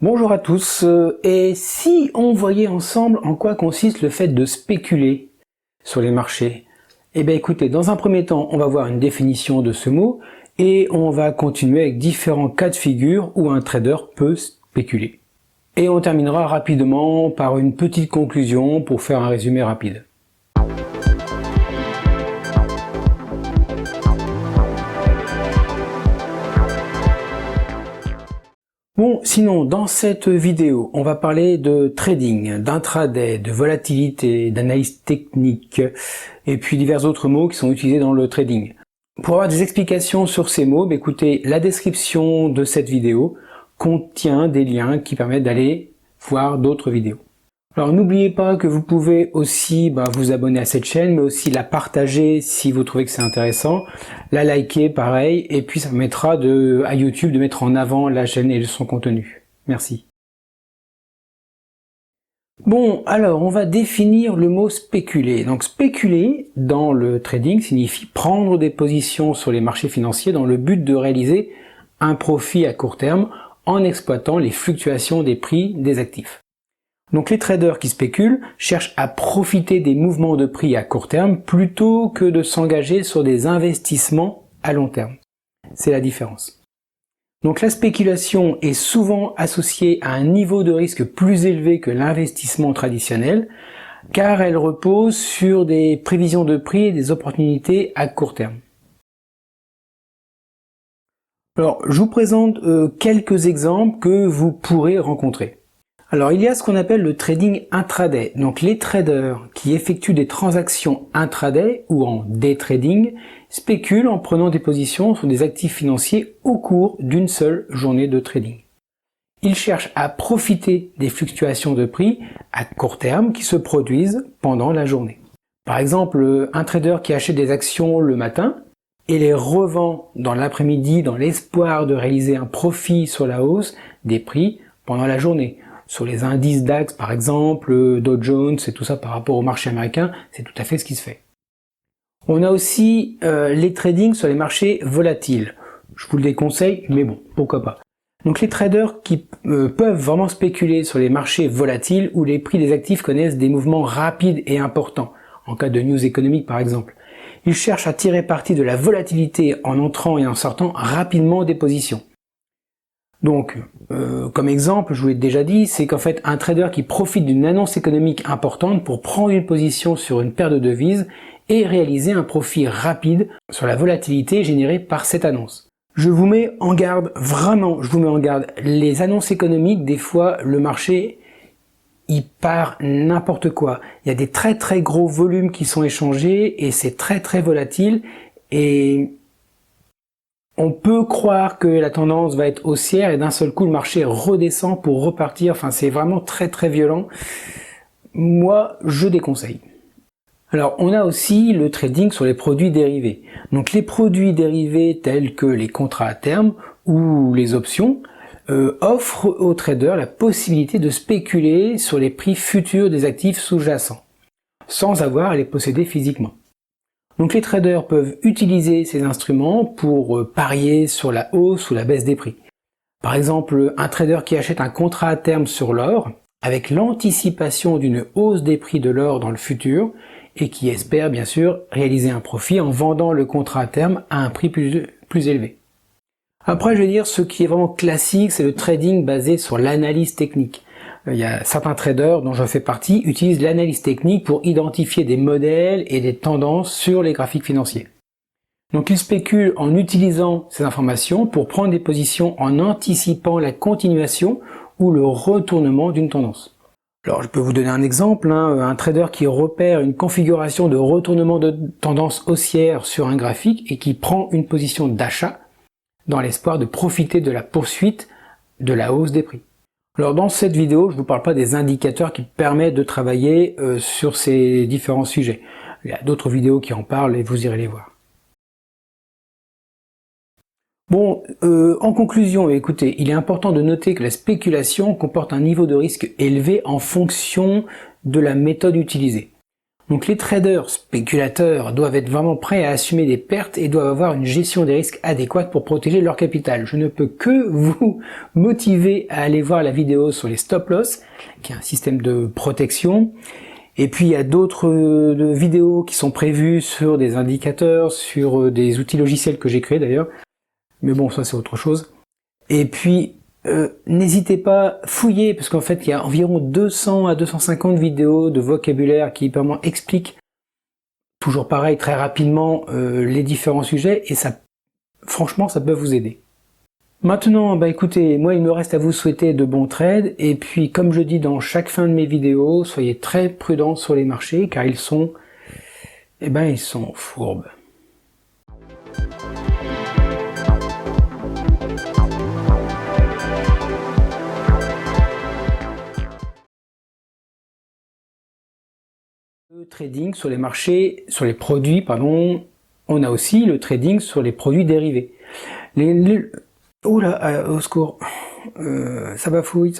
Bonjour à tous, et si on voyait ensemble en quoi consiste le fait de spéculer sur les marchés? Eh bien écoutez, dans un premier temps, on va voir une définition de ce mot, et on va continuer avec différents cas de figure où un trader peut spéculer. Et on terminera rapidement par une petite conclusion pour faire un résumé rapide. Bon, sinon, dans cette vidéo, on va parler de trading, d'intraday, de volatilité, d'analyse technique, et puis divers autres mots qui sont utilisés dans le trading. Pour avoir des explications sur ces mots, écoutez, la description de cette vidéo contient des liens qui permettent d'aller voir d'autres vidéos. Alors n'oubliez pas que vous pouvez aussi vous abonner à cette chaîne, mais aussi la partager si vous trouvez que c'est intéressant, la liker pareil, et puis ça permettra à YouTube de mettre en avant la chaîne et son contenu. Merci. Bon, alors on va définir le mot spéculer. Donc spéculer dans le trading signifie prendre des positions sur les marchés financiers dans le but de réaliser un profit à court terme en exploitant les fluctuations des prix des actifs. Donc les traders qui spéculent cherchent à profiter des mouvements de prix à court terme plutôt que de s'engager sur des investissements à long terme. C'est la différence. Donc la spéculation est souvent associée à un niveau de risque plus élevé que l'investissement traditionnel, car elle repose sur des prévisions de prix et des opportunités à court terme. Alors je vous présente quelques exemples que vous pourrez rencontrer. Alors il y a ce qu'on appelle le trading intraday. Donc les traders qui effectuent des transactions intraday ou en day trading spéculent en prenant des positions sur des actifs financiers au cours d'une seule journée de trading. Ils cherchent à profiter des fluctuations de prix à court terme qui se produisent pendant la journée. Par exemple, un trader qui achète des actions le matin et les revend dans l'après-midi dans l'espoir de réaliser un profit sur la hausse des prix pendant la journée. Sur les indices DAX par exemple, Dow Jones et tout ça par rapport au marché américain, c'est tout à fait ce qui se fait. On a aussi les tradings sur les marchés volatiles. Je vous le déconseille, mais bon, pourquoi pas. Donc les traders qui peuvent vraiment spéculer sur les marchés volatiles où les prix des actifs connaissent des mouvements rapides et importants, en cas de news économique par exemple. Ils cherchent à tirer parti de la volatilité en entrant et en sortant rapidement des positions. Donc, comme exemple, je vous l'ai déjà dit, c'est qu'en fait, un trader qui profite d'une annonce économique importante pour prendre une position sur une paire de devises et réaliser un profit rapide sur la volatilité générée par cette annonce. Je vous mets en garde, vraiment, je vous mets en garde, les annonces économiques, des fois, le marché, il part n'importe quoi. Il y a des très très gros volumes qui sont échangés et c'est très très volatile et on peut croire que la tendance va être haussière et d'un seul coup le marché redescend pour repartir. Enfin, c'est vraiment très très violent. Moi, je déconseille. Alors, on a aussi le trading sur les produits dérivés. Donc, les produits dérivés tels que les contrats à terme ou les options offrent aux traders la possibilité de spéculer sur les prix futurs des actifs sous-jacents, sans avoir à les posséder physiquement. Donc les traders peuvent utiliser ces instruments pour parier sur la hausse ou la baisse des prix. Par exemple, un trader qui achète un contrat à terme sur l'or, avec l'anticipation d'une hausse des prix de l'or dans le futur, et qui espère bien sûr réaliser un profit en vendant le contrat à terme à un prix plus élevé. Après, je vais dire, ce qui est vraiment classique, c'est le trading basé sur l'analyse technique. Il y a certains traders, dont je fais partie, utilisent l'analyse technique pour identifier des modèles et des tendances sur les graphiques financiers. Donc ils spéculent en utilisant ces informations pour prendre des positions en anticipant la continuation ou le retournement d'une tendance. Alors je peux vous donner un exemple, un trader qui repère une configuration de retournement de tendance haussière sur un graphique et qui prend une position d'achat dans l'espoir de profiter de la poursuite de la hausse des prix. Alors dans cette vidéo, je ne vous parle pas des indicateurs qui permettent de travailler sur ces différents sujets. Il y a d'autres vidéos qui en parlent et vous irez les voir. Bon, en conclusion, écoutez, il est important de noter que la spéculation comporte un niveau de risque élevé en fonction de la méthode utilisée. Donc les traders spéculateurs doivent être vraiment prêts à assumer des pertes et doivent avoir une gestion des risques adéquate pour protéger leur capital. Je ne peux que vous motiver à aller voir la vidéo sur les stop loss, qui est un système de protection. Et puis il y a d'autres vidéos qui sont prévues sur des indicateurs, sur des outils logiciels que j'ai créés d'ailleurs. Mais bon, ça c'est autre chose. Et puis n'hésitez pas, fouillez, parce qu'en fait il y a environ 200 à 250 vidéos de vocabulaire qui vraiment expliquent, toujours pareil, très rapidement, les différents sujets, et ça, franchement, ça peut vous aider. Maintenant, bah écoutez, moi il me reste à vous souhaiter de bons trades, et puis comme je dis dans chaque fin de mes vidéos, soyez très prudents sur les marchés, car ils sont fourbes. Le trading sur les marchés, sur les produits, pardon, on a aussi le trading sur les produits dérivés. Oh là, au secours, ça bafouille.